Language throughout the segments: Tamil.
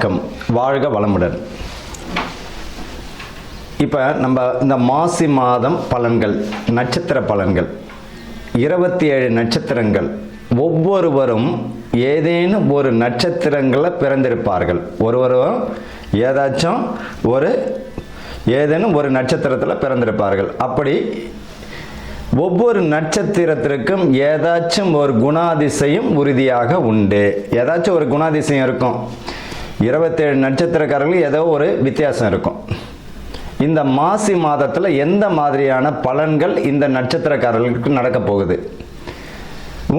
வணக்கம், வாழ்க வளமுடன். இப்போ நம்ம இந்த மாசி மாதம் பலன்கள், நட்சத்திர பலன்கள், 27 நட்சத்திரங்கள், ஒவ்வொருவரும் ஏதேனும் ஒரு நட்சத்திரங்களில் பிறந்திருப்பார்கள். ஒருவரும் ஏதேனும் ஒரு நட்சத்திரத்தில் பிறந்திருப்பார்கள். அப்படி ஒவ்வொரு நட்சத்திரத்திற்கும் ஏதாச்சும் ஒரு குணாதிசயம் உறுதியாக உண்டு. ஏதாச்சும் ஒரு குணாதிசயம் இருக்கும். 27 நட்சத்திரக்காரர்களுக்கு ஏதோ ஒரு வித்தியாசம் இருக்கும். இந்த மாசி மாதத்தில் எந்த மாதிரியான பலன்கள் இந்த நட்சத்திரக்காரர்களுக்கு நடக்க போகுது?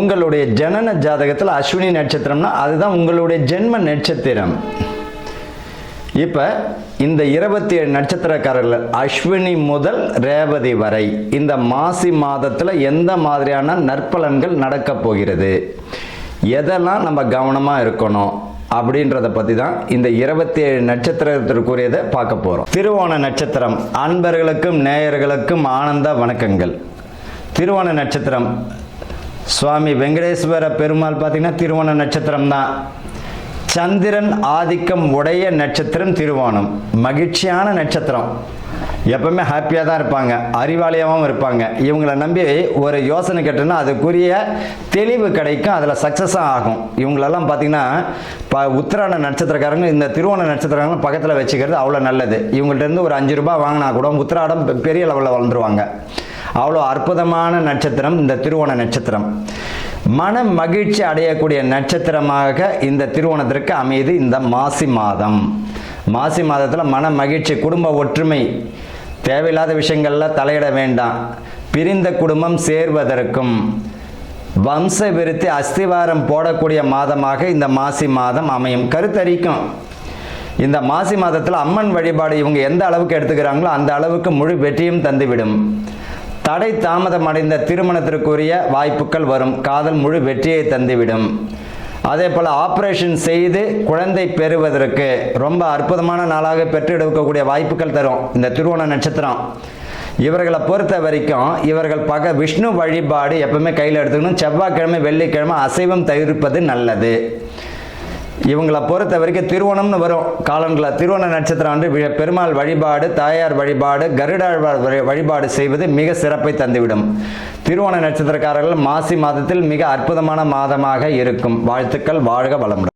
உங்களுடைய ஜனன ஜாதகத்தில் அஸ்வினி நட்சத்திரம்னா அதுதான் உங்களுடைய ஜென்ம நட்சத்திரம். இப்போ இந்த 27 நட்சத்திரக்காரர்கள் அஸ்வினி முதல் ரேவதி வரை இந்த மாசி மாதத்தில் எந்த மாதிரியான நற்பலன்கள் நடக்க போகிறது, எதெல்லாம் நம்ம கவனமாக இருக்கணும் அப்படின்றத பற்றி தான் இந்த 27 நட்சத்திரத்திற்குரியதை பார்க்க போகிறோம். திருவோண நட்சத்திரம் அன்பர்களுக்கும் நேயர்களுக்கும் ஆனந்த வணக்கங்கள். திருவோண நட்சத்திரம் சுவாமி வெங்கடேஸ்வர பெருமாள் பார்த்தீங்கன்னா திருவோண நட்சத்திரம் தான். சந்திரன் ஆதிக்கம் உடைய நட்சத்திரம் திருவோணம். மகிழ்ச்சியான நட்சத்திரம். எப்பவுமே ஹாப்பியாக தான் இருப்பாங்க, அறிவாளியாகவும் இருப்பாங்க. இவங்களை நம்பி ஒரு யோசனை கேட்டோன்னா அதுக்குரிய தெளிவு கிடைக்கும், அதில் சக்ஸஸாக ஆகும். இவங்களெல்லாம் பார்த்தீங்கன்னா உத்திராட நட்சத்திரக்காரங்க இந்த திருவோண நட்சத்திரங்களும் பக்கத்தில் வச்சுக்கிறது அவ்வளோ நல்லது. இவங்கள்ட்ட ஒரு 5 ரூபாய் வாங்கினா கூட உத்திராடம் பெரிய லெவலில் வளர்ந்துருவாங்க. அவ்வளோ அற்புதமான நட்சத்திரம் இந்த திருவோண நட்சத்திரம். மன மகிழ்ச்சி அடையக்கூடிய நட்சத்திரமாக இந்த திருவோணத்திற்கு அமையுது இந்த மாசி மாதம். மாசி மாதத்தில் மன மகிழ்ச்சி, குடும்ப ஒற்றுமை, தேவையில்லாத விஷயங்களில் தலையிட வேண்டாம். பிரிந்த குடும்பம் சேர்வதற்கும் வம்ச விருத்தி அஸ்திவாரம் போடக்கூடிய மாதமாக இந்த மாசி மாதம் அமையும். கருத்தரிக்கும். இந்த மாசி மாதத்தில் அம்மன் வழிபாடு இவங்க எந்த அளவுக்கு எடுத்துக்கிறாங்களோ அந்த அளவுக்கு முழு வெற்றியும் தந்துவிடும். தடை தாமதம் அடைந்த திருமணத்திற்குரிய வாய்ப்புகள் வரும். காதல் முழு வெற்றியை தந்துவிடும். அதே போல் ஆப்ரேஷன் செய்து குழந்தை பெறுவதற்கு ரொம்ப அற்புதமான நாளாக பெற்றெடுக்கக்கூடிய வாய்ப்புகள் தரும் இந்த திருவோண நட்சத்திரம். இவர்களை பொறுத்த வரைக்கும் இவர்கள் விஷ்ணு வழிபாடு எப்பவுமே கையில் எடுத்துக்கணும். செவ்வாய்க்கிழமை வெள்ளிக்கிழமை அசைவம் தவிர்ப்பது நல்லது. இவங்களை பொறுத்த வரைக்கும் திருவோணம்னு வரும் காலங்களில். திருவோண நட்சத்திரம் வந்து பெருமாள் வழிபாடு, தாயார் வழிபாடு, கருடாழ்வார் வழிபாடு செய்வது மிக சிறப்பை தந்துவிடும். திருவோண நட்சத்திரக்காரர்கள் மாசி மாதத்தில் மிக அற்புதமான மாதமாக இருக்கும். வாழ்த்துக்கள். வாழ்க வளமுடன்.